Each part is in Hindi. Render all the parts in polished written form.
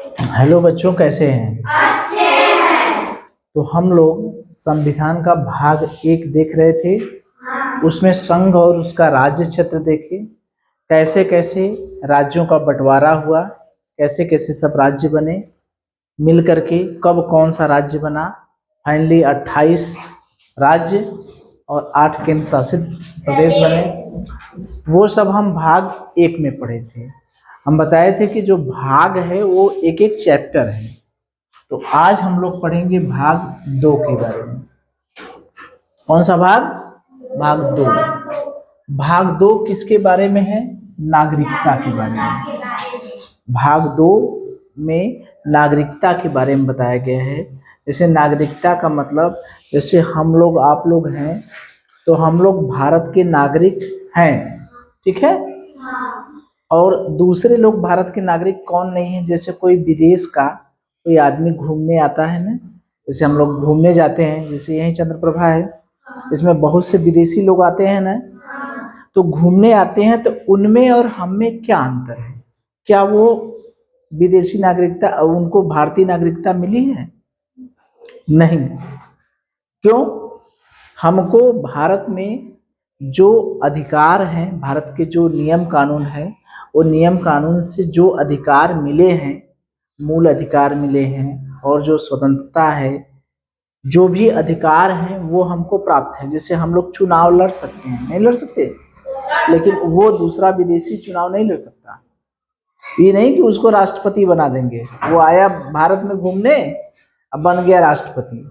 हेलो बच्चों, कैसे हैं? अच्छे हैं। तो हम लोग संविधान का भाग 1 देख रहे थे। हाँ। उसमें संघ और उसका राज्य क्षेत्र देखे, कैसे कैसे राज्यों का बंटवारा हुआ, कैसे कैसे सब राज्य बने, मिल करके कब कौन सा राज्य बना। फाइनली 28 राज्य और 8 केंद्र शासित प्रदेश बने। वो सब हम भाग 1 में पढ़े थे। हम बताए थे कि जो भाग है वो एक एक चैप्टर है। तो आज हम लोग पढ़ेंगे भाग 2 के बारे में। कौन सा भाग? भाग 2। भाग 2 किसके बारे में है? नागरिकता के बारे में। भाग 2 में नागरिकता के बारे में बताया गया है। जैसे नागरिकता का मतलब, जैसे हम लोग आप लोग हैं तो हम लोग भारत के नागरिक हैं, ठीक है। और दूसरे लोग भारत के नागरिक कौन नहीं है? जैसे कोई विदेश का कोई आदमी घूमने आता है ना, जैसे हम लोग घूमने जाते हैं, जैसे यही चंद्रप्रभा है, इसमें बहुत से विदेशी लोग आते हैं ना, तो घूमने आते हैं, तो उनमें और हम में क्या अंतर है? क्या वो विदेशी नागरिकता, उनको भारतीय नागरिकता मिली है? नहीं। क्यों? हमको भारत में जो अधिकार हैं, भारत के जो नियम कानून है, वो नियम कानून से जो अधिकार मिले हैं, मूल अधिकार मिले हैं, और जो स्वतंत्रता है, जो भी अधिकार हैं वो हमको प्राप्त है। जैसे हम लोग चुनाव लड़ सकते हैं, नहीं लड़ सकते, लेकिन वो दूसरा विदेशी चुनाव नहीं लड़ सकता। ये नहीं कि उसको राष्ट्रपति बना देंगे। वो आया भारत में घूमने, अब बन गया राष्ट्रपति,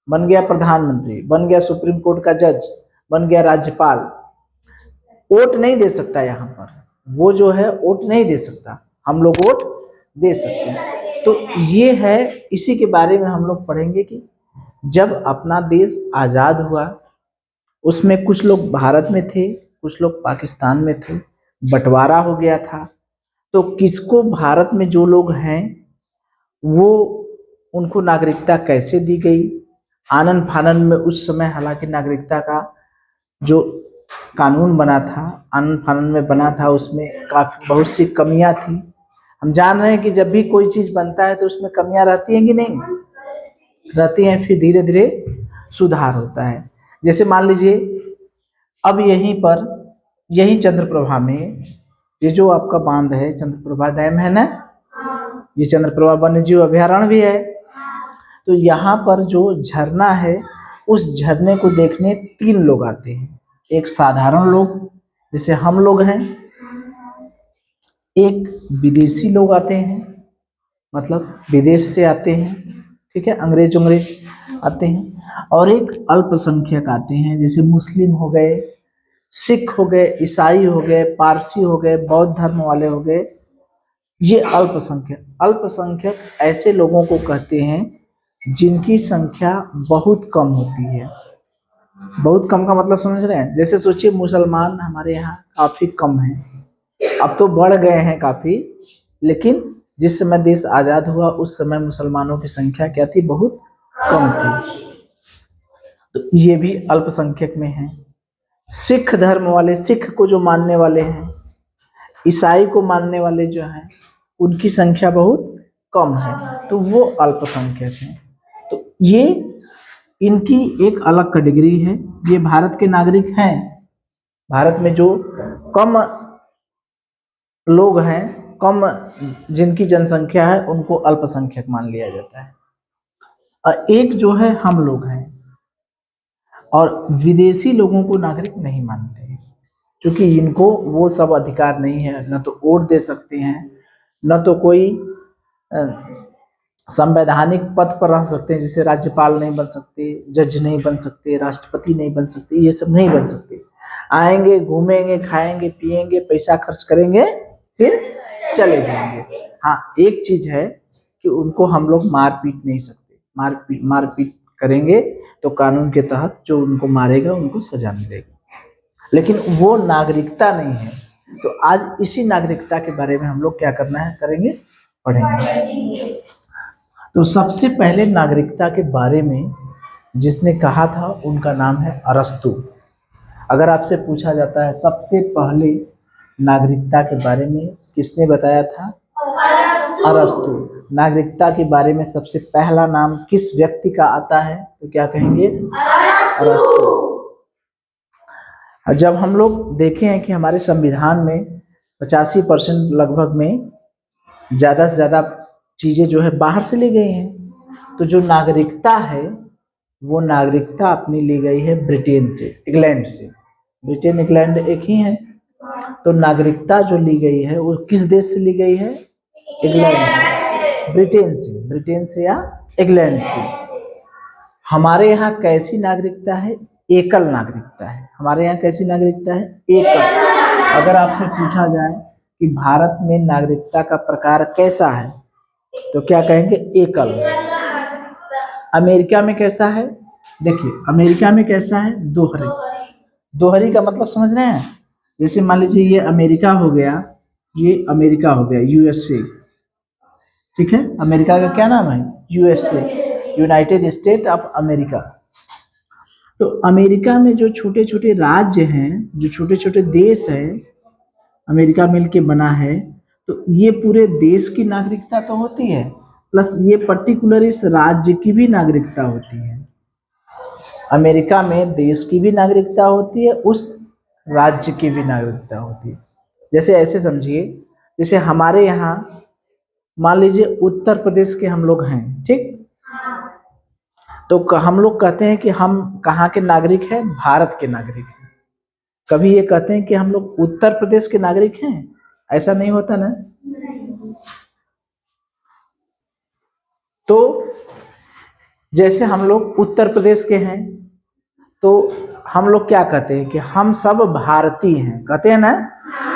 बन गया प्रधानमंत्री, बन गया सुप्रीम कोर्ट का जज, बन गया राज्यपाल। वोट नहीं दे सकता यहाँ पर, वो जो है वोट नहीं दे सकता। हम लोग वोट दे सकते हैं। तो ये है, इसी के बारे में हम लोग पढ़ेंगे कि जब अपना देश आज़ाद हुआ, उसमें कुछ लोग भारत में थे, कुछ लोग पाकिस्तान में थे, बंटवारा हो गया था। तो किसको भारत में जो लोग हैं वो, उनको नागरिकता कैसे दी गई? आनन फानन में उस समय, हालांकि नागरिकता का जो कानून बना था, आनन फानन में बना था, उसमें काफ़ी बहुत सी कमियां थी। हम जान रहे हैं कि जब भी कोई चीज़ बनता है तो उसमें कमियां रहती हैं कि नहीं रहती हैं, फिर धीरे धीरे सुधार होता है। जैसे मान लीजिए, अब यहीं पर, यही चंद्रप्रभा में, ये जो आपका बांध है, चंद्रप्रभा डैम है ना, ये चंद्रप्रभा वन्य जीव अभयारण्य भी है। तो यहाँ पर जो झरना है, उस झरने को देखने 3 लोग आते हैं। एक साधारण लोग जैसे हम लोग हैं, एक विदेशी लोग आते हैं, मतलब विदेश से आते हैं, ठीक है, अंग्रेज आते हैं, और एक अल्पसंख्यक आते हैं, जैसे मुस्लिम हो गए, सिख हो गए, ईसाई हो गए, पारसी हो गए, बौद्ध धर्म वाले हो गए। ये अल्पसंख्यक ऐसे लोगों को कहते हैं जिनकी संख्या बहुत कम होती है। बहुत कम का मतलब समझ रहे हैं? जैसे सोचिए, मुसलमान हमारे यहाँ काफी कम है, अब तो बढ़ गए हैं काफी, लेकिन जिस समय देश आजाद हुआ उस समय मुसलमानों की संख्या क्या थी? बहुत कम थी। तो ये भी अल्पसंख्यक में है। सिख धर्म वाले, सिख को जो मानने वाले हैं, ईसाई को मानने वाले जो हैं, उनकी संख्या बहुत कम है, तो वो अल्पसंख्यक हैं। तो ये इनकी एक अलग कैटेगरी है। ये भारत के नागरिक हैं। भारत में जो कम लोग हैं, कम जिनकी जनसंख्या है, उनको अल्पसंख्यक मान लिया जाता है। और एक जो है हम लोग हैं, और विदेशी लोगों को नागरिक नहीं मानते हैं, क्योंकि इनको वो सब अधिकार नहीं है। न तो वोट दे सकते हैं, न तो कोई संवैधानिक पद पर रह सकते हैं, जैसे राज्यपाल नहीं बन सकते, जज नहीं बन सकते, राष्ट्रपति नहीं बन सकते, ये सब नहीं बन सकते। आएंगे, घूमेंगे, खाएंगे, पिएंगे, पैसा खर्च करेंगे, फिर चले जाएंगे। हाँ, एक चीज है कि उनको हम लोग मार पीट नहीं सकते। मारपीट करेंगे तो कानून के तहत जो उनको मारेगा उनको सजा मिलेगी, लेकिन वो नागरिकता नहीं है। तो आज इसी नागरिकता के बारे में हम लोग क्या करना है, करेंगे, पढ़ेंगे। तो सबसे पहले नागरिकता के बारे में जिसने कहा था, उनका नाम है अरस्तु। अगर आपसे पूछा जाता है सबसे पहले नागरिकता के बारे में किसने बताया था? अरस्तु। नागरिकता के बारे में सबसे पहला नाम किस व्यक्ति का आता है? तो क्या कहेंगे? अरस्तु। जब हम लोग देखे हैं कि हमारे संविधान में 85% लगभग में ज़्यादा से ज़्यादा चीज़ें जो है बाहर से ली गई हैं, तो जो नागरिकता है वो नागरिकता अपनी ली गई है ब्रिटेन से, इंग्लैंड से। ब्रिटेन इंग्लैंड एक ही है, तो नागरिकता जो ली गई है वो किस देश से ली गई है? इंग्लैंड से, ब्रिटेन से या इंग्लैंड से। हमारे यहाँ कैसी नागरिकता है? एकल नागरिकता है। हमारे यहाँ कैसी नागरिकता है? एकल। अगर आपसे पूछा जाए कि भारत में नागरिकता का प्रकार कैसा है, तो क्या कहेंगे? एकल। अमेरिका में कैसा है? देखिए, अमेरिका में कैसा है? दोहरी। दोहरी का मतलब समझ रहे हैं? जैसे मान लीजिए ये अमेरिका हो गया, ये अमेरिका हो गया, यूएसए, ठीक है। अमेरिका का क्या नाम है? USA, United state of America. तो अमेरिका में जो छोटे छोटे राज्य हैं, जो छोटे छोटे देश हैं, अमेरिका मिलके बना है, तो ये पूरे देश की नागरिकता तो होती है, प्लस ये पर्टिकुलर इस राज्य की भी नागरिकता होती है। अमेरिका में देश की भी नागरिकता होती है, उस राज्य की भी नागरिकता होती है। जैसे ऐसे समझिए, जैसे हमारे यहाँ मान लीजिए उत्तर प्रदेश के हम लोग हैं, ठीक, तो हम लोग कहते हैं कि हम कहाँ के नागरिक हैं? भारत के नागरिक हैं। कभी ये कहते हैं कि हम लोग उत्तर प्रदेश के नागरिक हैं? ऐसा नहीं होता ना। तो जैसे हम लोग उत्तर प्रदेश के हैं, तो हम लोग क्या कहते हैं कि हम सब भारतीय हैं, कहते हैं ना,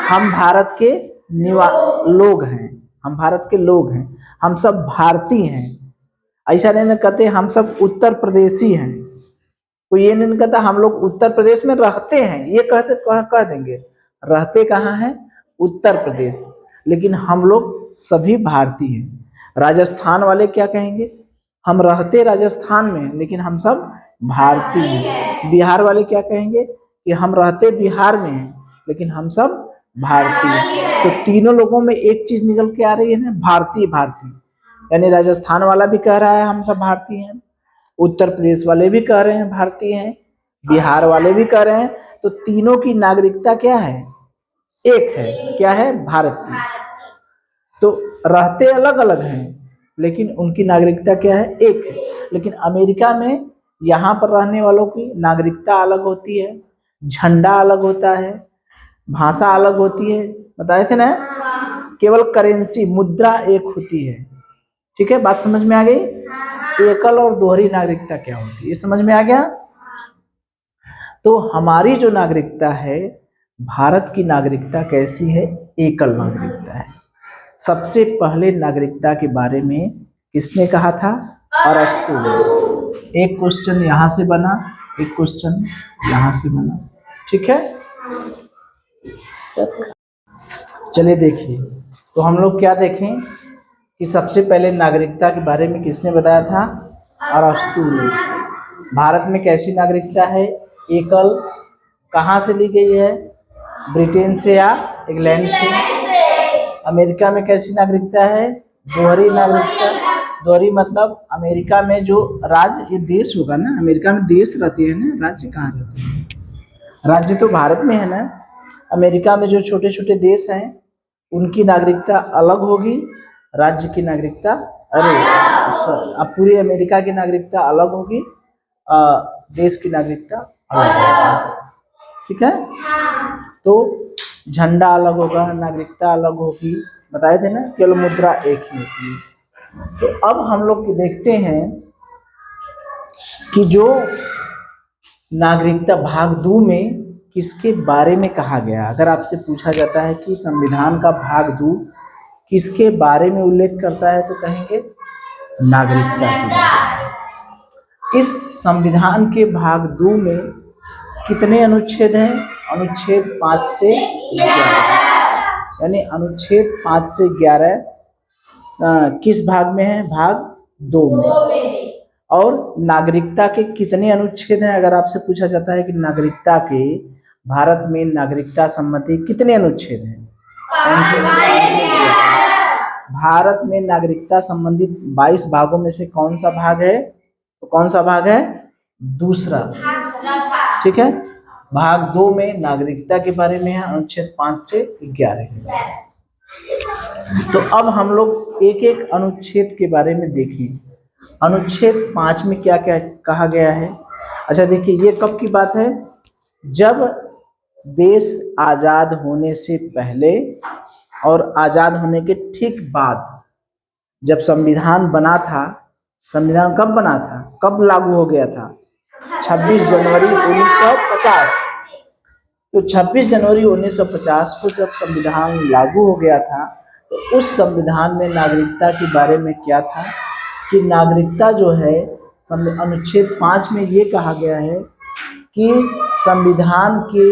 हम भारत के लोग हैं, हम भारत के लोग हैं, हम सब भारतीय हैं। ऐसा नहीं कहते हम सब उत्तर प्रदेशी हैं, तो ये नहीं कहता हम लोग उत्तर प्रदेश में रहते हैं, ये कहते कह देंगे रहते कहाँ हैं? उत्तर प्रदेश, लेकिन हम लोग सभी भारतीय हैं। राजस्थान वाले क्या कहेंगे? हम रहते राजस्थान में हैं, लेकिन हम सब भारतीय हैं। बिहार वाले क्या कहेंगे? कि हम रहते बिहार में हैं, लेकिन हम सब भारतीय हैं। तो तीनों लोगों में एक चीज निकल के आ रही है ना, भारतीय भारतीय। यानी राजस्थान वाला भी कह रहा है हम सब भारतीय हैं, उत्तर प्रदेश वाले भी कह रहे हैं भारतीय हैं, बिहार वाले भी कह रहे हैं, तो तीनों की नागरिकता क्या है? एक है। क्या है? भारतीय। तो रहते अलग अलग हैं, लेकिन उनकी नागरिकता क्या है? एक है। लेकिन अमेरिका में यहाँ पर रहने वालों की नागरिकता अलग होती है, झंडा अलग होता है, भाषा अलग होती है, बताए थे ना। केवल करेंसी, मुद्रा एक होती है, ठीक है। बात समझ में आ गई? एकल और दोहरी नागरिकता क्या होती है, ये समझ में आ गया। तो हमारी जो नागरिकता है, भारत की नागरिकता कैसी है? एकल नागरिकता है। सबसे पहले नागरिकता के बारे में किसने कहा था? अरस्तु ने। एक क्वेश्चन यहाँ से बना, एक क्वेश्चन यहाँ से बना, ठीक है। चलिए देखिए, तो हम लोग क्या देखें कि सबसे पहले नागरिकता के बारे में किसने बताया था? अरस्तु ने। भारत में कैसी नागरिकता है? एकल। कहाँ से ली गई है? ब्रिटेन से या इंग्लैंड से। अमेरिका में कैसी नागरिकता है? दोहरी नागरिकता। दोहरी मतलब अमेरिका में जो राज्य, ये देश होगा ना, अमेरिका में देश रहते हैं ना, राज्य कहाँ रहते हैं? राज्य तो भारत में है ना। अमेरिका में जो छोटे छोटे देश हैं उनकी नागरिकता अलग होगी, राज्य की नागरिकता अब पूरी अमेरिका की नागरिकता अलग होगी, देश की नागरिकता अलग होगी, ठीक है। तो झंडा अलग होगा, नागरिकता अलग होगी, बताए थे ना, केवल मुद्रा एक ही होती है। तो अब हम लोग देखते हैं कि जो नागरिकता भाग 2 में किसके बारे में कहा गया। अगर आपसे पूछा जाता है कि संविधान का भाग 2 किसके बारे में उल्लेख करता है, तो कहेंगे नागरिकता के बारे में। इस संविधान के भाग 2 में कितने अनुच्छेद हैं? अनुच्छेद 5 से 11, यानी अनुच्छेद 5 से 11 किस भाग में है? भाग 2 में। और नागरिकता के कितने अनुच्छेद हैं? अगर आपसे पूछा जाता है कि नागरिकता के, भारत में नागरिकता संबंधी कितने अनुच्छेद हैं? भारत में नागरिकता संबंधित 22 भागों में से कौन सा भाग है? तो कौन सा भाग है? दूसरा। ठीक है, भाग 2 में नागरिकता के बारे में है, अनुच्छेद 5 से 11। तो अब हम लोग एक एक अनुच्छेद के बारे में देखें। अनुच्छेद 5 में क्या क्या कहा गया है? अच्छा देखिए, ये कब की बात है? जब देश आजाद होने से पहले और आजाद होने के ठीक बाद, जब संविधान बना था। संविधान कब बना था, कब लागू हो गया था? 26 जनवरी 1950। तो 26 जनवरी 1950 को जब संविधान लागू हो गया था, तो उस संविधान में नागरिकता के बारे में क्या था कि नागरिकता जो है, अनुच्छेद 5 में ये कहा गया है कि संविधान के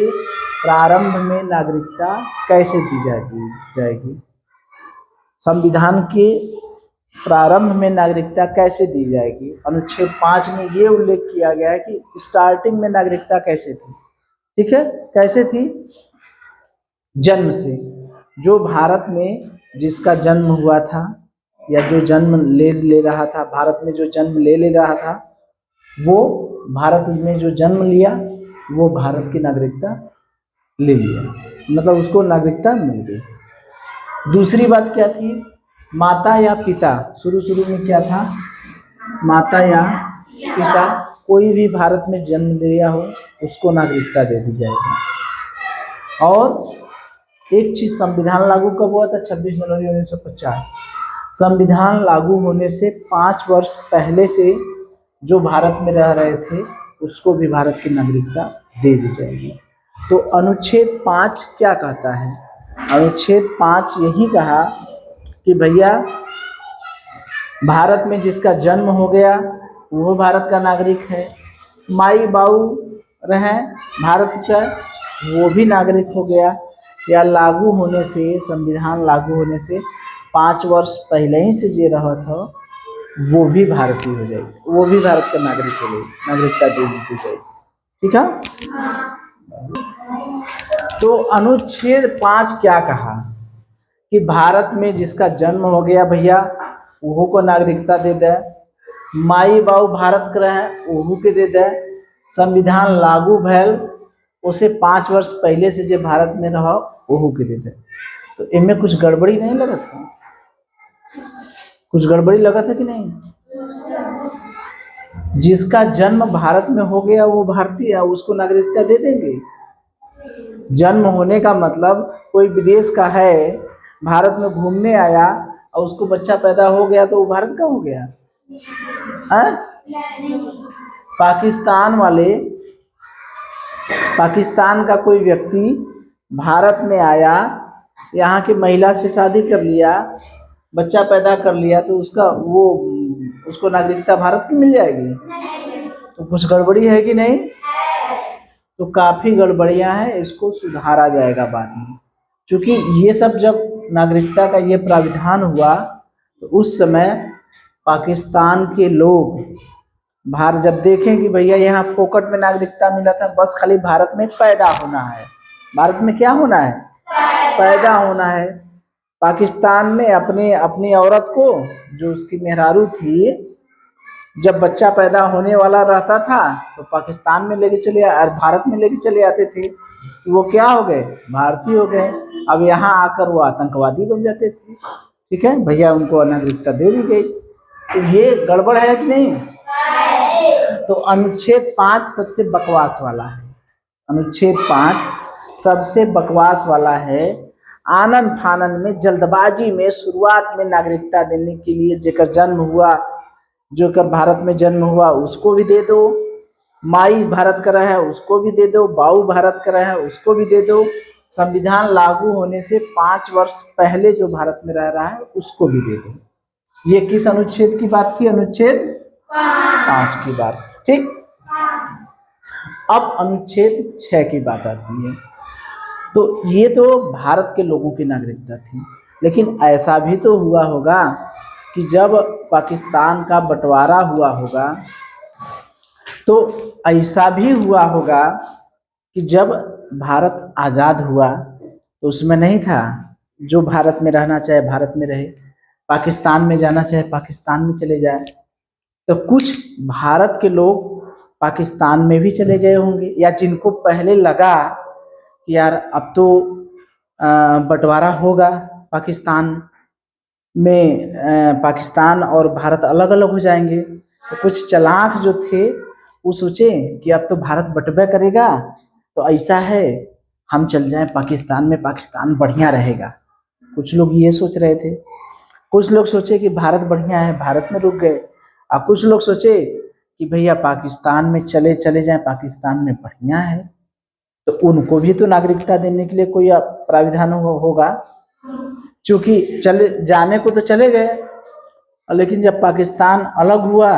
प्रारंभ में नागरिकता कैसे दी जाएगी। संविधान के प्रारंभ में नागरिकता कैसे दी जाएगी? अनुच्छेद 5 में ये उल्लेख किया गया है कि स्टार्टिंग में नागरिकता कैसे थी। ठीक है, कैसे थी? जन्म से। जो भारत में जिसका जन्म हुआ था या जो जन्म ले रहा था, भारत में जो जन्म ले रहा था, वो भारत में जो जन्म लिया वो भारत की नागरिकता ले लिया, मतलब उसको नागरिकता मिल गई। दूसरी बात क्या थी? माता या पिता। शुरू में क्या था? माता या पिता, कोई भी भारत में जन्म लिया हो उसको नागरिकता दे दी जाएगी। और एक चीज, संविधान लागू कब हुआ था? 26 जनवरी 1950। संविधान लागू होने से 5 वर्ष पहले से जो भारत में रह रहे थे उसको भी भारत की नागरिकता दे दी जाएगी। तो अनुच्छेद 5 क्या कहता है? अनुच्छेद 5 यही कहा कि भैया भारत में जिसका जन्म हो गया वो भारत का नागरिक है। माई बाऊ रहे भारत का, वो भी नागरिक हो गया। या लागू होने से, संविधान लागू होने से 5 वर्ष पहले ही से जे रहा था वो भी भारतीय हो जाएगी, वो भी भारत का नागरिक हो जाएगी, नागरिकता दे दी जाएगी। ठीक है। तो अनुच्छेद 5 क्या कहा कि भारत में जिसका जन्म हो गया भैया वो को नागरिकता दे दे। माई बाऊ भारत के रहे ओहू के दे दे। संविधान लागू भैल उसे 5 वर्ष पहले से जो भारत में रहा ओहू के दे दे। तो इनमें कुछ गड़बड़ी नहीं लगा था? कुछ गड़बड़ी लगा था कि नहीं? जिसका जन्म भारत में हो गया वो भारतीय है, उसको नागरिकता दे देंगे। जन्म होने का मतलब कोई विदेश का है, भारत में घूमने आया और उसको बच्चा पैदा हो गया तो वो भारत का हो गया है? पाकिस्तान का कोई व्यक्ति भारत में आया, यहाँ की महिला से शादी कर लिया, बच्चा पैदा कर लिया, तो उसको नागरिकता भारत की मिल जाएगी? तो कुछ गड़बड़ी है कि नहीं? तो काफ़ी गड़बड़ियां हैं, इसको सुधारा जाएगा बाद में। क्योंकि ये सब जब नागरिकता का ये प्राविधान हुआ तो उस समय पाकिस्तान के लोग भारत जब देखें कि भैया यहाँ फोकट में नागरिकता मिला था, बस खाली भारत में पैदा होना है। भारत में क्या होना है? पैदा होना है। पाकिस्तान में अपनी औरत को, जो उसकी मेहरारू थी, जब बच्चा पैदा होने वाला रहता था तो पाकिस्तान में लेके चले और भारत में लेके चले आते थे, तो वो क्या हो गए? भारतीय हो गए। अब यहाँ आकर वो आतंकवादी बन जाते थे। ठीक है भैया, उनको नागरिकता दे दी गई। तो ये गड़बड़ है कि नहीं? तो अनुच्छेद 5 सबसे बकवास वाला है। अनुच्छेद 5 सबसे बकवास वाला है। आनन फानन में, जल्दबाजी में, शुरुआत में नागरिकता देने के लिए जेकर जन्म हुआ, जो कर भारत में जन्म हुआ उसको भी दे दो, माई भारत का रहा है उसको भी दे दो, बाऊ भारत का रहा है उसको भी दे दो। संविधान लागू होने से 5 वर्ष पहले जो भारत में रह रहा है उसको भी दे दो। ये किस अनुच्छेद की बात की? अनुच्छेद 5 की बात। ठीक। अब अनुच्छेद 6 की बात आती है। तो ये तो भारत के लोगों की नागरिकता थी, लेकिन ऐसा भी तो हुआ होगा कि जब पाकिस्तान का बंटवारा हुआ होगा तो ऐसा भी हुआ होगा कि जब भारत आज़ाद हुआ तो उसमें नहीं था जो भारत में रहना चाहे भारत में रहे, पाकिस्तान में जाना चाहे पाकिस्तान में चले जाए। तो कुछ भारत के लोग पाकिस्तान में भी चले गए होंगे, या जिनको पहले लगा कि यार अब तो बंटवारा होगा पाकिस्तान में, पाकिस्तान और भारत अलग अलग हो जाएंगे, तो कुछ चालाक जो थे वो सोचे कि अब तो भारत बंटवा करेगा, तो ऐसा है हम चल जाएं पाकिस्तान में, पाकिस्तान बढ़िया रहेगा। कुछ लोग ये सोच रहे थे। कुछ लोग सोचे कि भारत बढ़िया है, भारत में रुक गए। और कुछ लोग सोचे कि भैया पाकिस्तान में चले जाएं, पाकिस्तान में बढ़िया है। तो उनको भी तो नागरिकता देने के लिए कोई प्राविधान होगा, क्योंकि चले जाने को तो चले गए, लेकिन जब पाकिस्तान अलग हुआ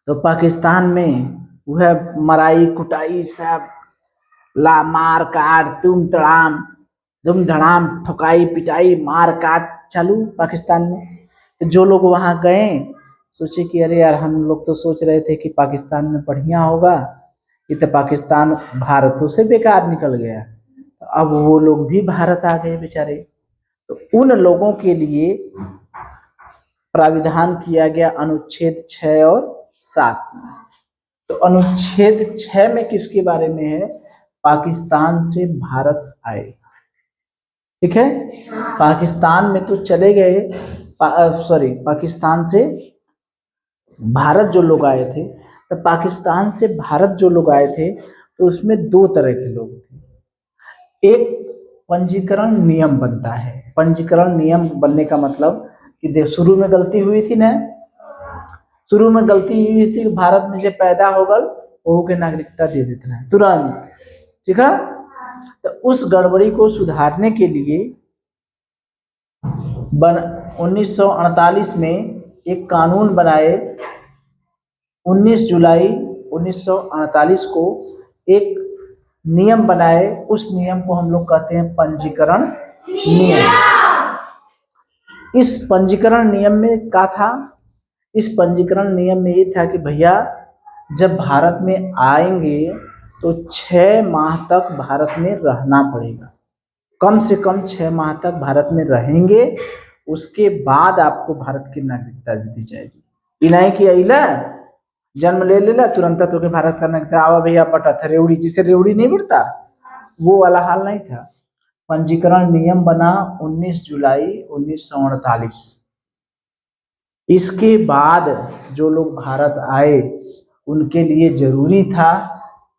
तो पाकिस्तान में वह मराई कुटाई सब, ला मार काट तुम धड़ाम ठुकाई पिटाई मार काट चालू पाकिस्तान में। तो जो लोग वहाँ गए सोचे कि अरे यार हम लोग तो सोच रहे थे कि पाकिस्तान में बढ़िया होगा, ये तो पाकिस्तान भारतों से बेकार निकल गया। तो अब वो लोग भी भारत आ गए बेचारे। तो उन लोगों के लिए प्राविधान किया गया अनुच्छेद 6 और 7। तो अनुच्छेद 6 में किसके बारे में है? पाकिस्तान से भारत आए, ठीक है। पाकिस्तान में तो चले गए, पाकिस्तान से भारत जो लोग आए थे, तो पाकिस्तान से भारत जो लोग आए थे तो उसमें दो तरह के लोग थे। एक पंजीकरण नियम बनता है। पंजीकरण नियम बनने का मतलब कि देख शुरू में गलती हुई थी ना, शुरू में गलती हुई थी, भारत में जो पैदा होगा वो के नागरिकता दे देते हैं तुरंत, ठीक है। तो उस गड़बड़ी को सुधारने के लिए 1948 में एक कानून बनाए। 19 जुलाई 1948 को एक नियम बनाए, उस नियम को हम लोग कहते हैं पंजीकरण नियम। इस पंजीकरण नियम में क्या था? इस पंजीकरण नियम में ये था कि भैया जब भारत में आएंगे तो 6 माह तक भारत में रहना पड़ेगा, कम से कम 6 माह तक भारत में रहेंगे, उसके बाद आपको भारत की नागरिकता दी जाएगी। ये नहीं कि अइला जन्म ले लेला तुरंत तो के भारत का नागरिकता आवा भैया पटा था रेवड़ी, जिसे रेवड़ी नहीं बढ़ता, वो वाला हाल नहीं था। पंजीकरण नियम बना 19 जुलाई 1948। इसके बाद जो लोग भारत आए उनके लिए जरूरी था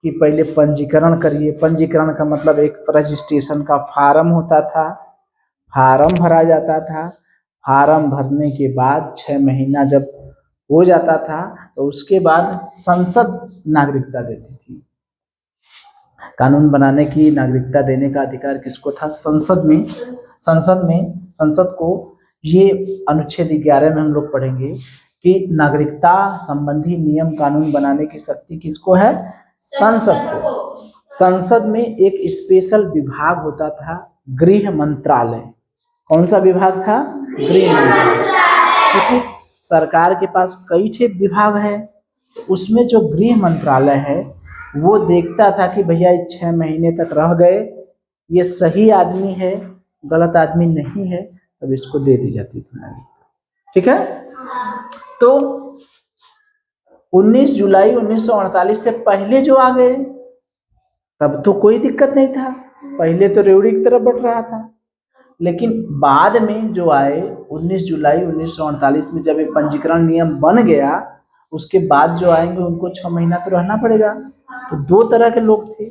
कि पहले पंजीकरण करिए। पंजीकरण का मतलब एक रजिस्ट्रेशन का फार्म होता था, फार्म भरा जाता था। फार्म भरने के बाद 6 महीना जब हो जाता था तो उसके बाद संसद नागरिकता देती थी। कानून बनाने की, नागरिकता देने का अधिकार किसको था? संसद में। संसद को ये अनुच्छेद 11 में हम लोग पढ़ेंगे कि नागरिकता संबंधी नियम कानून बनाने की शक्ति किसको है? संसद को। संसद में एक स्पेशल विभाग होता था, गृह मंत्रालय। कौन सा विभाग था? गृह मंत्रालय। क्योंकि सरकार के पास कई ठे विभाग है, उसमें जो गृह मंत्रालय है वो देखता था कि भैया 6 महीने तक रह गए, ये सही आदमी है, गलत आदमी नहीं है, तब इसको दे दी जाती थी नागरिकता, ठीक है। तो 19 जुलाई 1948 से पहले जो आ गए तब तो कोई दिक्कत नहीं था, पहले तो रेवड़ी की तरफ बढ़ रहा था। लेकिन बाद में जो आए 19 जुलाई 1948 में जब एक पंजीकरण नियम बन गया, उसके बाद जो आएंगे उनको 6 महीना तो रहना पड़ेगा। तो दो तरह के लोग थे,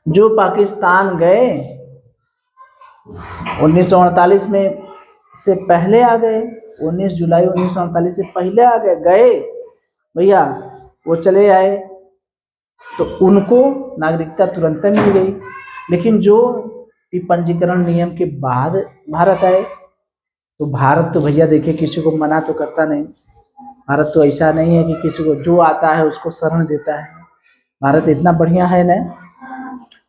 जो पाकिस्तान गए 1948 में से पहले आ गए, 19 जुलाई 1948 से पहले आ गए भैया, वो चले आए तो उनको नागरिकता तुरंत मिल गई। लेकिन जो पंजीकरण नियम के बाद भारत आए तो भारत तो भैया देखिए किसी को मना तो करता नहीं। भारत तो ऐसा नहीं है कि किसी को जो आता है उसको शरण देता है। भारत इतना बढ़िया है ना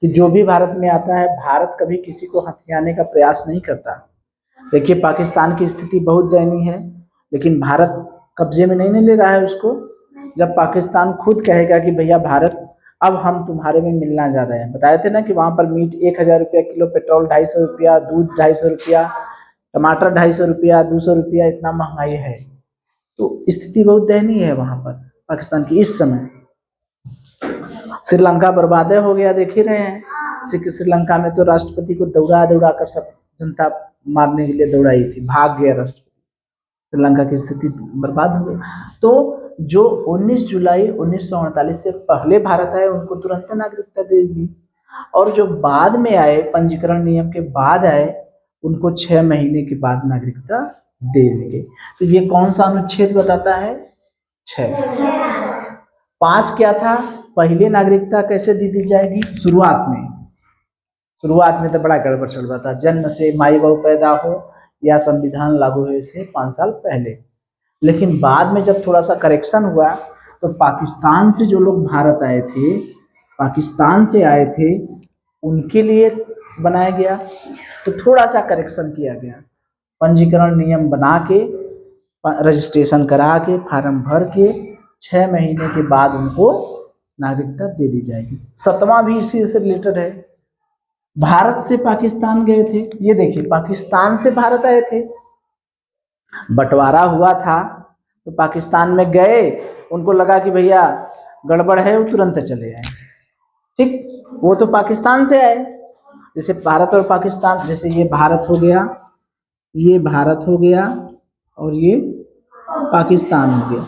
कि जो भी भारत में आता है, भारत कभी किसी को हथियाने का प्रयास नहीं करता। देखिए पाकिस्तान की स्थिति बहुत दयनीय है, लेकिन भारत कब्जे में नहीं ले रहा है उसको। जब पाकिस्तान खुद कहेगा कि भैया भारत अब हम तुम्हारे में मिलना जा रहे हैं, बताए थे ना कि वहाँ पर मीट 1000 रुपया किलो, पेट्रोल 250 रुपया, दूध 250 रुपया, टमाटर 250 रुपया 200 रुपया इतना महंगाई है। तो स्थिति बहुत दयनीय है वहां पर पाकिस्तान की इस समय। श्रीलंका बर्बाद हो गया, देख ही रहे हैं। श्रीलंका में तो राष्ट्रपति को दौड़ा दौड़ा कर सब जनता मारने के लिए दौड़ाई थी, भाग गया राष्ट्रपति। श्रीलंका की स्थिति बर्बाद हो गई। तो जो 19 जुलाई 1948 से पहले भारत आए उनको तुरंत नागरिकता दे दी, और जो बाद में आए, पंजीकरण नियम के बाद आए, उनको 6 महीने के बाद नागरिकता दे देंगे। तो ये कौन सा अनुच्छेद बताता है? 6। 5 क्या था? पहले नागरिकता कैसे दी जाएगी? शुरुआत में तो बड़ा गड़बड़ चल रहा था, जन्म से माई बाप पैदा हो या संविधान लागू हुए से 5 साल पहले। लेकिन बाद में जब थोड़ा सा करेक्शन हुआ तो पाकिस्तान से जो लोग भारत आए थे, पाकिस्तान से आए थे, उनके लिए बनाया गया। तो थोड़ा सा करेक्शन किया गया, पंजीकरण नियम बना के, रजिस्ट्रेशन करा के, फार्म भर के 6 महीने के बाद उनको नागरिकता दे दी जाएगी। 7वां भी इसी से रिलेटेड है। भारत से पाकिस्तान गए थे, ये देखिए पाकिस्तान से भारत आए थे, बंटवारा हुआ था तो पाकिस्तान में गए, उनको लगा कि भैया गड़बड़ है, वो तुरंत चले आए। ठीक, वो तो पाकिस्तान से आए। जैसे भारत और पाकिस्तान, जैसे ये भारत हो गया, ये भारत हो गया, और ये पाकिस्तान हो गया,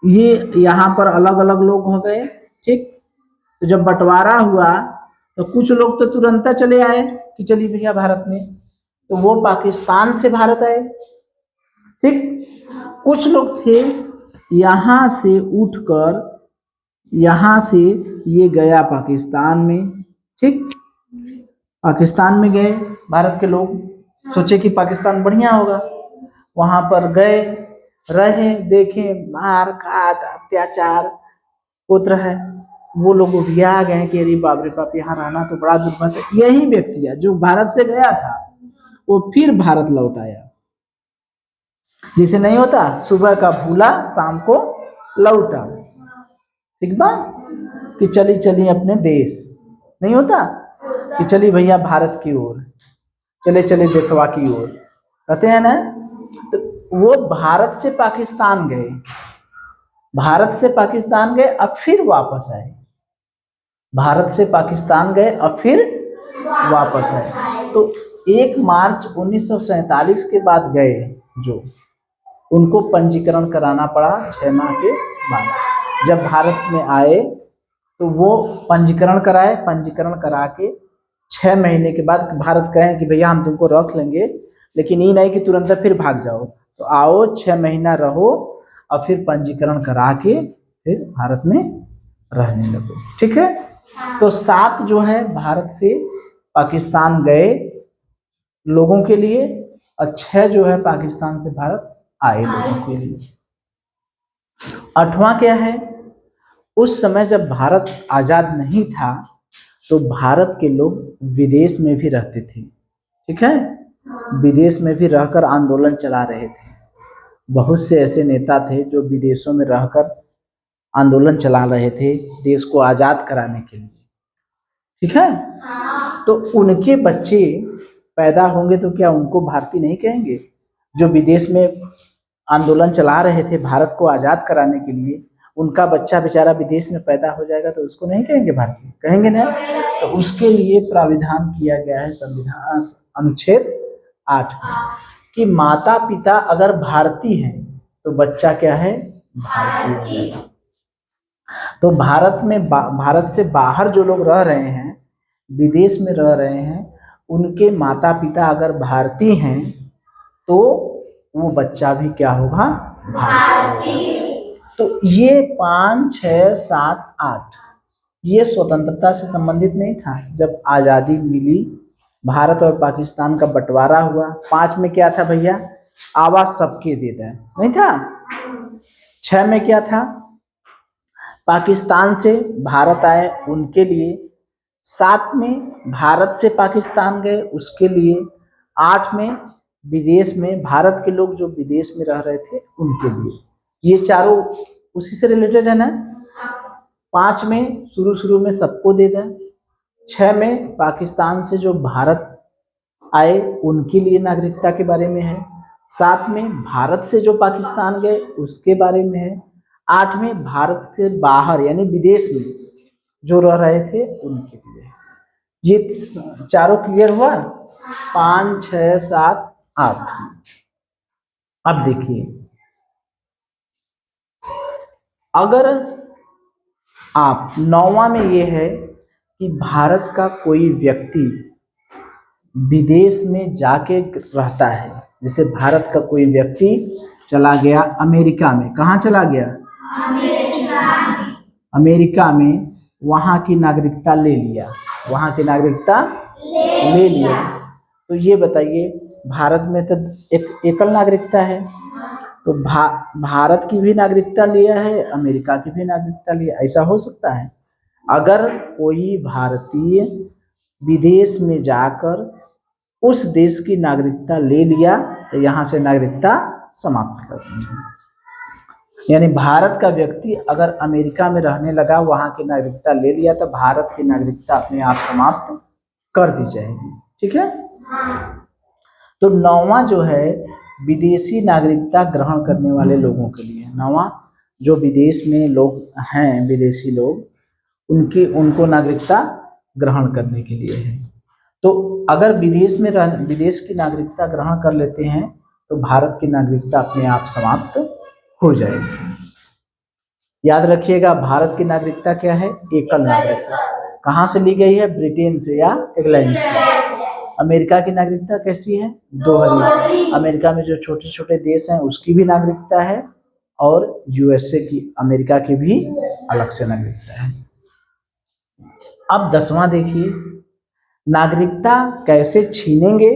ये यहाँ पर अलग अलग लोग हो गए। ठीक, तो जब बंटवारा हुआ तो कुछ लोग तो तुरंत चले आए कि चलिए भैया भारत में, तो वो पाकिस्तान से भारत आए। ठीक, कुछ लोग थे यहाँ से उठकर, यहाँ से ये गया पाकिस्तान में। ठीक, पाकिस्तान में गए भारत के लोग, सोचे कि पाकिस्तान बढ़िया होगा, वहां पर गए, रहे, देखे मार काट अत्याचार होता है। वो लोग उठिया गए कि अरे बाप रे बाप, यहाँ रहना तो बड़ा दुर्भर है। यही व्यक्ति है जो भारत से गया था वो फिर भारत लौट आया। जिसे नहीं होता सुबह का भूला शाम को लौटा, ठीक बा, कि चली चली अपने देश, नहीं होता कि चली भैया भारत की ओर, चले चले देशवा की ओर, कहते हैं ना। तो वो भारत से पाकिस्तान गए, भारत से पाकिस्तान गए, अब फिर वापस आए, भारत से पाकिस्तान गए अब फिर वापस आए। तो 1 मार्च 1947 के बाद गए जो, उनको पंजीकरण कराना पड़ा 6 माह के बाद। जब भारत में आए तो वो पंजीकरण कराए, पंजीकरण करा के 6 महीने के बाद भारत कहें कि भैया हम तुमको रख लेंगे, लेकिन ये नहीं कि तुरंत फिर भाग जाओ, तो आओ 6 महीना रहो और फिर पंजीकरण करा के फिर भारत में रहने लगो। ठीक है, तो 7 जो है भारत से पाकिस्तान गए लोगों के लिए, और 6 जो है पाकिस्तान से भारत आए लोगों के लिए। 8वां क्या है? उस समय जब भारत आजाद नहीं था तो भारत के लोग विदेश में भी रहते थे। ठीक है, विदेश में भी रहकर आंदोलन चला रहे थे। बहुत से ऐसे नेता थे जो विदेशों में रहकर आंदोलन चला रहे थे देश को आजाद कराने के लिए। ठीक है, तो उनके बच्चे पैदा होंगे तो क्या उनको भारतीय नहीं कहेंगे? जो विदेश में आंदोलन चला रहे थे भारत को आजाद कराने के लिए, उनका बच्चा बेचारा विदेश में पैदा हो जाएगा तो उसको नहीं कहेंगे भारतीय? कहेंगे ना। तो उसके लिए प्राविधान किया गया है संविधान अनुच्छेद 8 में कि माता पिता अगर भारतीय हैं तो बच्चा क्या है? भारतीय है। तो भारत में भारत से बाहर जो लोग रह रहे हैं, विदेश में रह रहे हैं, उनके माता पिता अगर भारतीय हैं तो वो बच्चा भी क्या होगा? भारतीय। तो ये 5, 6, 7, 8 ये स्वतंत्रता से संबंधित नहीं था। जब आज़ादी मिली, भारत और पाकिस्तान का बंटवारा हुआ, 5 में क्या था भैया? आवाज सबके देता है, नहीं था? 6 में क्या था? पाकिस्तान से भारत आए उनके लिए, 7 में भारत से पाकिस्तान गए उसके लिए, 8 में विदेश में भारत के लोग जो विदेश में रह रहे थे उनके लिए। ये चारों उसी से रिलेटेड है ना। 5 में शुरू में सबको दे दें, 6 में पाकिस्तान से जो भारत आए उनके लिए नागरिकता के बारे में है। 7 में भारत से जो पाकिस्तान गए उसके बारे में है। 8 में भारत के बाहर यानी विदेश में जो रह रहे थे उनके लिए। ये चारों क्लियर हुआ? 5, 6, 7, 8। अब देखिए, अगर आप 9वां में ये है कि भारत का कोई व्यक्ति विदेश में जाके रहता है, जैसे भारत का कोई व्यक्ति चला गया अमेरिका में। कहाँ चला गया? अमेरिका में वहाँ की नागरिकता ले लिया, वहाँ की नागरिकता ले लिया। तो ये बताइए, भारत में तो एक एकल नागरिकता है, तो भारत की भी नागरिकता लिया है, अमेरिका की भी नागरिकता लिया, ऐसा हो सकता है? अगर कोई भारतीय विदेश में जाकर उस देश की नागरिकता ले लिया तो यहाँ से नागरिकता समाप्त कर दी। यानी भारत का व्यक्ति अगर अमेरिका में रहने लगा, वहाँ की नागरिकता ले लिया, तो भारत की नागरिकता अपने आप समाप्त कर दी जाएगी। ठीक है? तो 9वां जो है विदेशी नागरिकता ग्रहण करने वाले लोगों के लिए। 9वां जो विदेश में लोग हैं, विदेशी लोग, उनको नागरिकता ग्रहण करने के लिए है। तो अगर विदेश की नागरिकता ग्रहण कर लेते हैं तो भारत की नागरिकता अपने आप समाप्त हो जाएगी। याद रखिएगा, भारत की नागरिकता क्या है? एकल नागरिकता। कहाँ से ली गई है? ब्रिटेन से या इंग्लैंड से। अमेरिका की नागरिकता कैसी है? दोहरी। अमेरिका में जो छोटे छोटे देश हैं उसकी भी नागरिकता है, और यूएसए की, अमेरिका की भी अलग से नागरिकता है। अब 10वां देखिए, नागरिकता कैसे छीनेंगे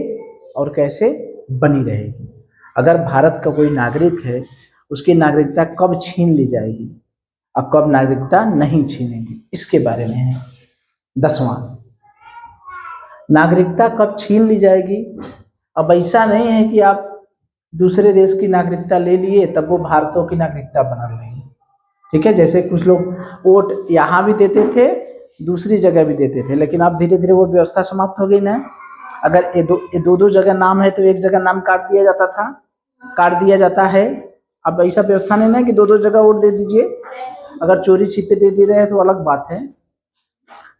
और कैसे बनी रहेगी। अगर भारत का कोई नागरिक है, उसकी नागरिकता कब छीन ली जाएगी और कब नागरिकता नहीं छीनेगी, इसके बारे में है 10वां। नागरिकता कब छीन ली जाएगी? अब ऐसा नहीं है कि आप दूसरे देश की नागरिकता ले लिए तब वो भारतों की नागरिकता बना रही। ठीक है? जैसे कुछ लोग वोट यहाँ भी देते थे, दूसरी जगह भी देते थे, लेकिन अब धीरे धीरे वो व्यवस्था समाप्त हो गई ना। अगर ये दो जगह नाम है तो एक जगह नाम काट दिया जाता है। अब ऐसा व्यवस्था नहीं है कि दो जगह वोट दे दीजिए। अगर चोरी छिपे दे रहे हैं तो अलग बात है।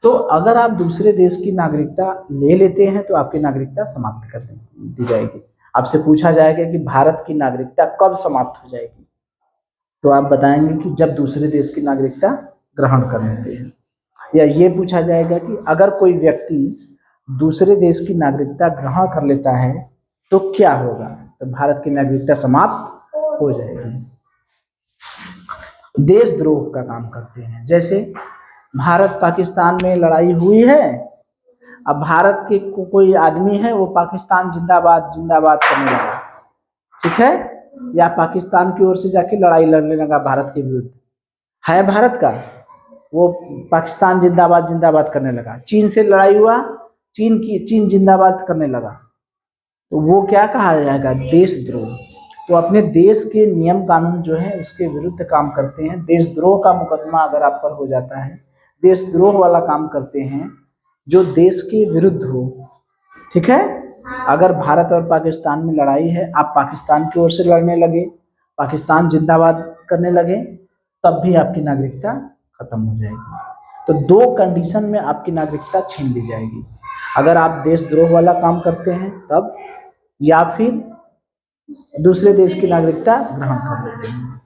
तो अगर आप दूसरे देश की नागरिकता ले लेते हैं तो आपकी नागरिकता समाप्त कर दी जाएगी। आपसे पूछा जाएगा कि भारत की नागरिकता कब समाप्त हो जाएगी, तो आप बताएंगे कि जब दूसरे देश की नागरिकता ग्रहण कर लेते हैं। या ये पूछा जाएगा कि अगर कोई व्यक्ति दूसरे देश की नागरिकता ग्रहण कर लेता है तो क्या होगा, तो भारत की नागरिकता समाप्त हो जाएगी। देशद्रोह का काम करते हैं, जैसे भारत पाकिस्तान में लड़ाई हुई है, अब भारत के कोई आदमी है वो पाकिस्तान जिंदाबाद जिंदाबाद करने लगा, ठीक है, या पाकिस्तान की ओर से जाके लड़ाई लड़ने लगा भारत के विरुद्ध, है भारत का, वो पाकिस्तान जिंदाबाद जिंदाबाद करने लगा। चीन से लड़ाई हुआ, चीन जिंदाबाद करने लगा, तो वो क्या कहा जाएगा? देशद्रोह। तो अपने देश के नियम कानून जो है उसके विरुद्ध काम करते हैं। देशद्रोह का मुकदमा अगर आप पर हो जाता है, देशद्रोह वाला काम करते हैं जो देश के विरुद्ध हो, ठीक है। अगर भारत और पाकिस्तान में लड़ाई है, आप पाकिस्तान की ओर से लड़ने लगे, पाकिस्तान जिंदाबाद करने लगे, तब भी आपकी नागरिकता खत्म हो जाएगी। तो 2 कंडीशन में आपकी नागरिकता छीन ली जाएगी, अगर आप देशद्रोह वाला काम करते हैं तब, या फिर दूसरे देश की नागरिकता ग्रहण कर लेते हैं।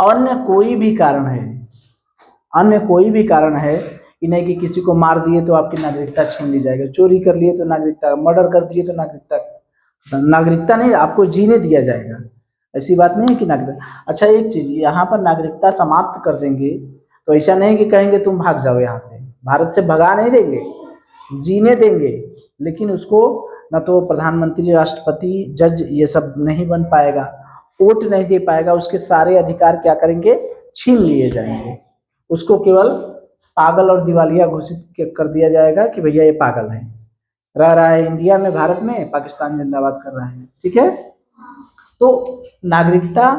अन्य कोई भी कारण है कि नहीं कि किसी को मार दिए तो आपकी नागरिकता छीन ली जाएगी, चोरी कर लिए तो नागरिकता, मर्डर कर दिए तो नागरिकता नहीं, आपको जीने दिया जाएगा। ऐसी बात नहीं है कि नागरिकता। अच्छा, एक चीज यहाँ पर नागरिकता समाप्त कर देंगे तो ऐसा नहीं कि कहेंगे तुम भाग जाओ यहाँ से, भारत से भगा नहीं देंगे, जीने देंगे, लेकिन उसको न तो प्रधानमंत्री, राष्ट्रपति, जज ये सब नहीं बन पाएगा, वोट नहीं दे पाएगा, उसके सारे अधिकार क्या करेंगे? छीन लिए जाएंगे। उसको केवल पागल और दिवालिया घोषित कर दिया जाएगा कि भैया ये पागल है, रह रहा है इंडिया में, भारत में, पाकिस्तान जिंदाबाद कर रहा है, ठीक है। तो नागरिकता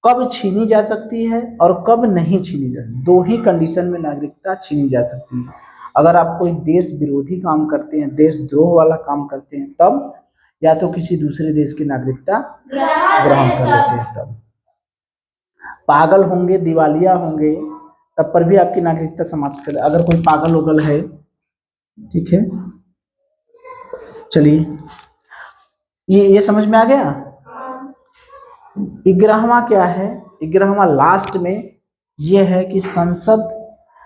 कब छीनी जा सकती है और कब नहीं छीनी जा सकती, 2 ही कंडीशन में नागरिकता छीनी जा सकती है। अगर आप कोई देश विरोधी काम करते हैं, देशद्रोह वाला काम करते हैं, तब या तो किसी दूसरे देश की नागरिकता ग्रहण कर लेते हैं तब। पागल होंगे, दिवालिया होंगे, तब पर भी आपकी नागरिकता समाप्त कर, अगर कोई पागल उगल है, ठीक है। चलिए, ये समझ में आ गया। 11वां क्या है? 11वां लास्ट में यह है कि संसद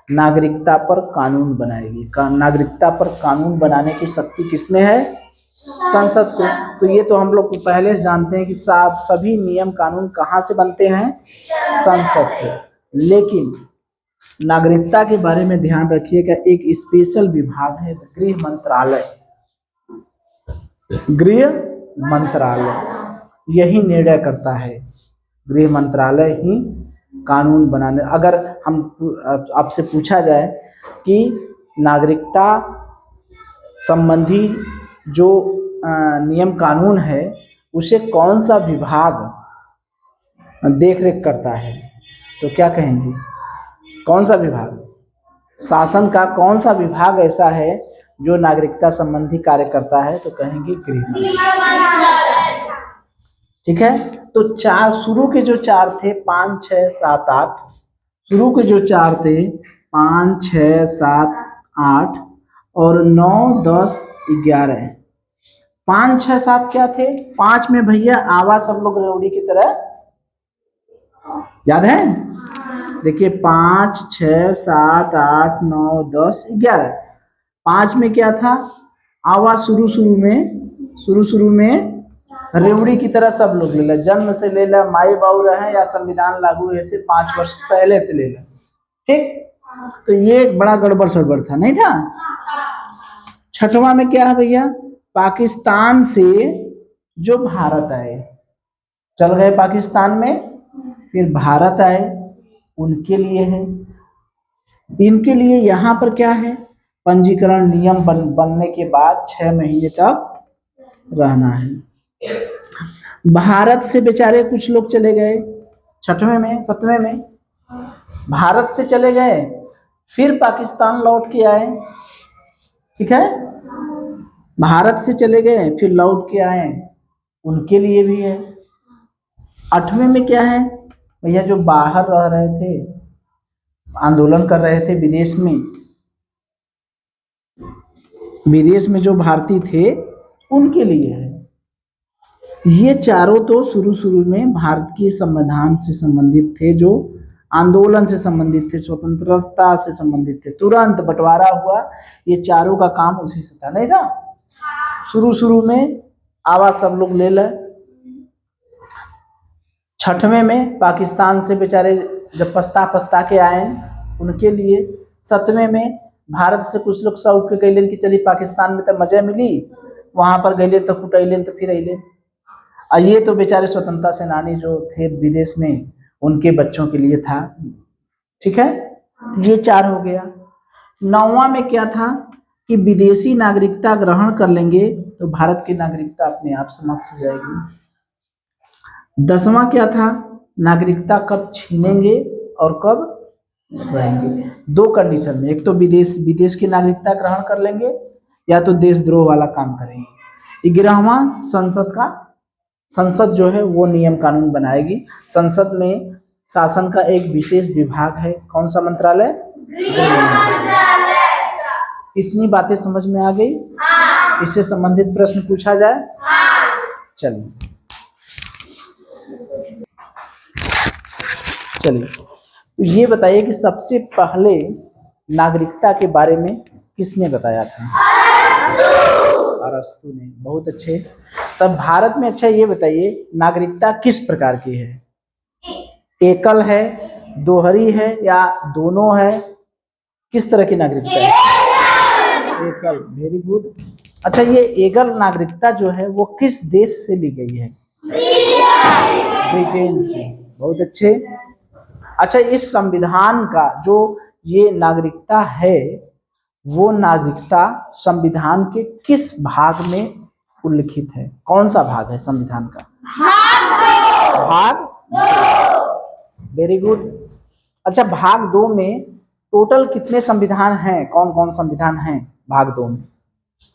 नागरिकता पर कानून बनाएगी। नागरिकता पर कानून बनाने की शक्ति किसमें है? संसद को। तो ये तो हम लोग पहले से जानते हैं कि सभी नियम कानून कहाँ से बनते हैं? संसद से। लेकिन नागरिकता के बारे में ध्यान रखिएगा, एक स्पेशल विभाग है गृह मंत्रालय। गृह मंत्रालय यही निर्णय करता है, गृह मंत्रालय ही कानून बनाने। अगर हम आपसे पूछा जाए कि नागरिकता संबंधी जो नियम कानून है उसे कौन सा विभाग देखरेख करता है, तो क्या कहेंगे? कौन सा विभाग? शासन का कौन सा विभाग ऐसा है जो नागरिकता संबंधी कार्य करता है? तो कहेंगे गृह मंत्रालय। ठीक है। तो शुरू के जो 4 थे 5, 6, 7, 8, शुरू के जो 4 थे 5, 6, 7, 8 और 9, 10, 11। 5, 6, 7 क्या थे? 5 में भैया आवा सब लोग रेवड़ी की तरह, याद है? देखिए 5, 6, 7, 8, 9, 10, 11। 5 में क्या था? आवा शुरू में रेवड़ी की तरह सब लोग ले ला, जन्म से ले ला, माई बाबू रहे या संविधान लागू ऐसे 5 वर्ष पहले से ले ला। ठीक। तो ये एक बड़ा गड़बड़ सड़बड़ था, नहीं था? 6वां में क्या है भैया? पाकिस्तान से जो भारत आए, चल गए पाकिस्तान में, फिर भारत आए, उनके लिए है। इनके लिए यहाँ पर क्या है? पंजीकरण नियम बनने के बाद 6 महीने तक रहना है। भारत से बेचारे कुछ लोग चले गए 6वें में 7वें में, भारत से चले गए, फिर पाकिस्तान लौट के आए। ठीक है। भारत से चले गए फिर लौट के आए, उनके लिए भी है। 8वें में क्या है भैया? जो बाहर रह रहे थे, आंदोलन कर रहे थे विदेश में जो भारतीय थे, उनके लिए है। ये चारों तो शुरू में भारत के संविधान से संबंधित थे, जो आंदोलन से संबंधित थे, स्वतंत्रता से संबंधित थे। तुरंत बंटवारा हुआ, ये चारों का काम उसी से था, नहीं था? शुरू में आवाज सब लोग ले ले। 6वें में पाकिस्तान से बेचारे जब पछता के आए, उनके लिए। 7वें में भारत से कुछ लोग सब के गए कि चलिए पाकिस्तान में तो मजा मिली, वहां पर गए तो कुटैलें तो फिर अइलें। और ये तो बेचारे स्वतंत्रता सेनानी जो थे विदेश में, उनके बच्चों के लिए था। ठीक है। ये 4 हो गया। 9वां में क्या था कि विदेशी नागरिकता ग्रहण कर लेंगे तो भारत की नागरिकता अपने आप समाप्त हो जाएगी। 10वां क्या था? नागरिकता कब छीनेंगे और कब रहेंगे। 2 कंडीशन में, एक तो विदेश की नागरिकता ग्रहण कर लेंगे या तो देशद्रोह वाला काम करेंगे। 11वां संसद जो है वो नियम कानून बनाएगी। संसद में शासन का एक विशेष विभाग है, कौन सा मंत्रालय? इतनी बातें समझ में आ गई? इससे संबंधित प्रश्न पूछा जाए? चलिए तो ये बताइए कि सबसे पहले नागरिकता के बारे में किसने बताया था? अरस्तु ने। बहुत अच्छे। तब भारत में, अच्छा ये बताइए, नागरिकता किस प्रकार की है? एकल है, दोहरी है या दोनों है? किस तरह की नागरिकता है? एकल। Very good. अच्छा, ये एकल नागरिकता जो है वो किस देश से ली गई है? ब्रिटेन से। बहुत अच्छे। अच्छा, इस संविधान का जो ये नागरिकता है, वो नागरिकता संविधान के किस भाग में उल्लिखित है? कौन सा भाग है संविधान का? भाग 2। Very good. अच्छा, भाग 2 में टोटल कितने संविधान हैं, कौन कौन संविधान हैं भाग 2 में?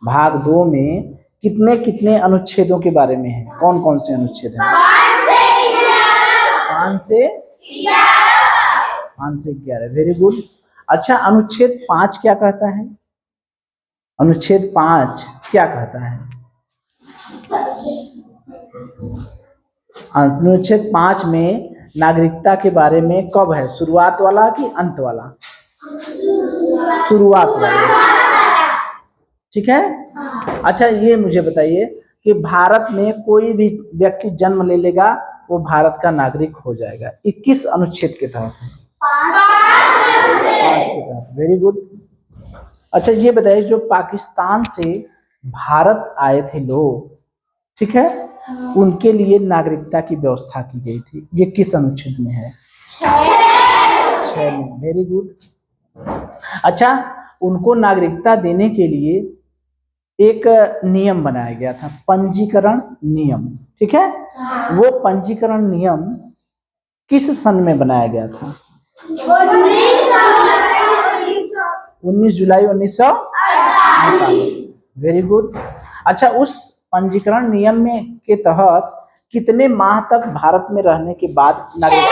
भाग 2 में कितने कितने अनुच्छेदों के बारे में है, कौन कौन से अनुच्छेद हैं? 5 से 11। Very good. अच्छा, अनुच्छेद 5 क्या कहता है? अनुच्छेद 5 क्या कहता है? अनुच्छेद 5 में नागरिकता के बारे में कब है, शुरुआत वाला कि अंत वाला? शुरुआत वाला, ठीक है। अच्छा, ये मुझे बताइए कि भारत में कोई भी व्यक्ति जन्म ले लेगा वो भारत का नागरिक हो जाएगा, 21 अनुच्छेद के तहत है, 5 के तहत। Very good. अच्छा, ये बताइए जो पाकिस्तान से भारत आए थे लोग, ठीक है, उनके लिए नागरिकता की व्यवस्था की गई थी, ये किस अनुच्छेद में है? 6 में। Very good. अच्छा, उनको नागरिकता देने के लिए एक नियम बनाया गया था, पंजीकरण नियम, ठीक है। वो पंजीकरण नियम किस सन में बनाया गया था? 19 जुलाई 1948। Very good. अच्छा, उस पंजीकरण नियम में के तहत कितने माह तक भारत में रहने के बाद नागरिकता?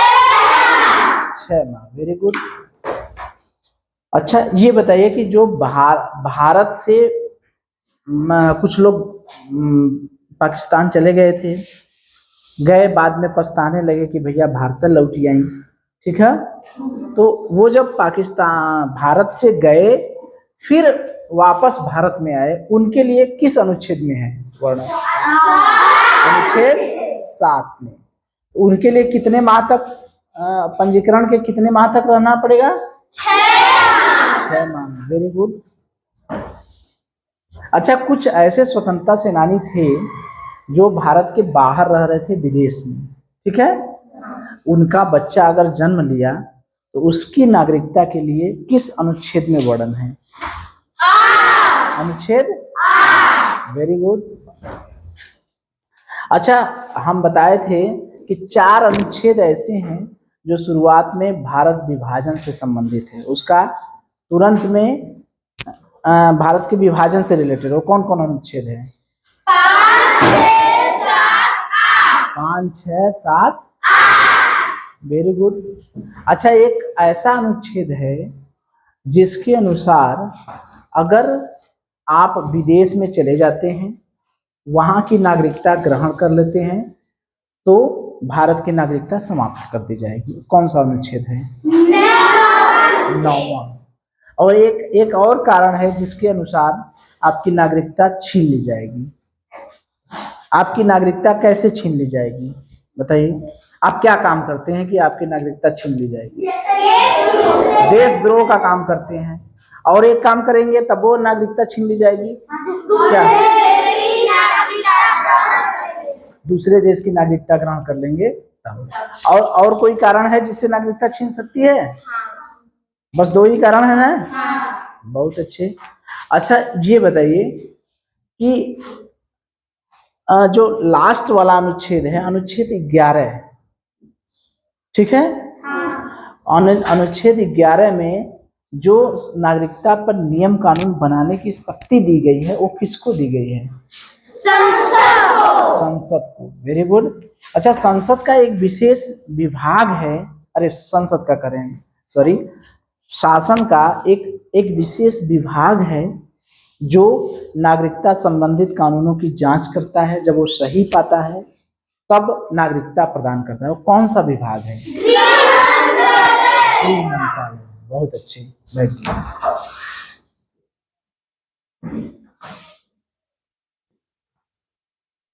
6 माह। Very good. अच्छा, ये बताइए कि जो भारत से कुछ लोग पाकिस्तान चले गए थे, गए बाद में पछताने लगे कि भैया भारत लौट आई, ठीक है, तो वो जब पाकिस्तान भारत से गए फिर वापस भारत में आए, उनके लिए किस अनुच्छेद में है वर्ण? अनुच्छेद 7 में। उनके लिए कितने माह तक पंजीकरण के कितने माह तक रहना पड़ेगा? 6 माह। Very good. अच्छा, कुछ ऐसे स्वतंत्रता सेनानी थे जो भारत के बाहर रह रहे थे, विदेश में, ठीक है, उनका बच्चा अगर जन्म लिया तो उसकी नागरिकता के लिए किस अनुच्छेद में वर्णन है? अनुच्छेद 8। Very good. अच्छा, हम बताए थे कि 4 अनुच्छेद ऐसे हैं जो शुरुआत में भारत विभाजन से संबंधित है, उसका तुरंत में भारत के विभाजन से रिलेटेड, वो कौन कौन अनुच्छेद है? 5, 6, 7, 8। Very good. अच्छा, एक ऐसा अनुच्छेद है जिसके अनुसार अगर आप विदेश में चले जाते हैं, वहां की नागरिकता ग्रहण कर लेते हैं, तो भारत की नागरिकता समाप्त कर दी जाएगी। कौन सा अनुच्छेद है? 9वां। और एक और कारण है जिसके अनुसार आपकी नागरिकता छीन ली जाएगी। आपकी नागरिकता कैसे छीन ली जाएगी बताइए? आप क्या काम करते हैं कि आपकी नागरिकता छीन ली जाएगी? देशद्रोह का काम करते हैं। और एक काम करेंगे तब वो नागरिकता छीन ली जाएगी, क्या? दूसरे देश की नागरिकता ग्रहण कर लेंगे तब। और कोई कारण है जिससे नागरिकता छीन सकती है? बस 2 ही कारण है ना? बहुत अच्छे। अच्छा, ये बताइए कि जो लास्ट वाला अनुच्छेद है, अनुच्छेद 11, ठीक है, अनुच्छेद 11 में जो नागरिकता पर नियम कानून बनाने की शक्ति दी गई है वो किसको दी गई है? संसद को। Very good. अच्छा, संसद का एक विशेष विभाग है, अरे संसद का करें, सॉरी, शासन का एक विशेष विभाग है जो नागरिकता संबंधित कानूनों की जांच करता है, जब वो सही पाता है तब नागरिकता प्रदान करता है। वो कौन सा विभाग है? गृह मंत्रालय। बहुत अच्छे, बैठिए।